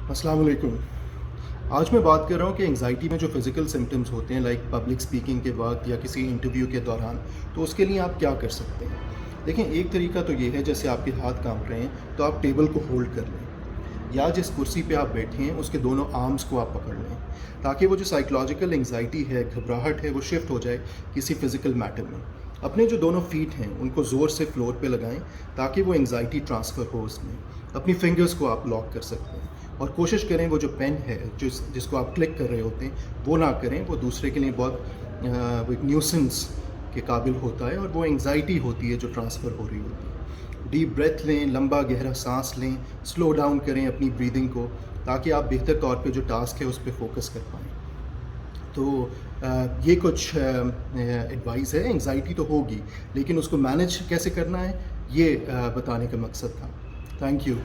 अस्सलाम वालेकुम। आज मैं बात कर रहा हूँ कि एंग्ज़ायटी में जो फ़िज़िकल सिम्पटम्स होते हैं लाइक पब्लिक स्पीकिंग के वक़्त या किसी इंटरव्यू के दौरान, तो उसके लिए आप क्या कर सकते हैं? देखें, एक तरीका तो ये है जैसे आपके हाथ काँप रहे हैं तो आप टेबल को होल्ड कर लें या जिस कुर्सी पे आप बैठे हैं उसके दोनों आर्म्स को आप पकड़ लें, ताकि वो जो साइकोलॉजिकल एंग्ज़ायटी है, घबराहट है, वो शिफ्ट हो जाए किसी फ़िज़िकल मैटर में। अपने जो दोनों फ़ीट हैं उनको ज़ोर से फ्लोर पे लगाएँ ताकि वो एंग्ज़ायटी ट्रांसफ़र हो उसमें। अपनी फिंगर्स को आप लॉक कर सकते हैं और कोशिश करें वो जो पेन है जिसको आप क्लिक कर रहे होते हैं वो ना करें, वो दूसरे के लिए बहुत वो एक न्यूसेंस के काबिल होता है और वो एंग्ज़ायटी होती है जो ट्रांसफ़र हो रही होती है। डीप ब्रेथ लें, लंबा गहरा सांस लें, स्लो डाउन करें अपनी ब्रीदिंग को, ताकि आप बेहतर तौर पे जो टास्क है उस पे फोकस कर पाएँ। तो ये कुछ एडवाइस है। एंग्ज़ायटी तो होगी, लेकिन उसको मैनेज कैसे करना है ये बताने का मकसद था। Thank you.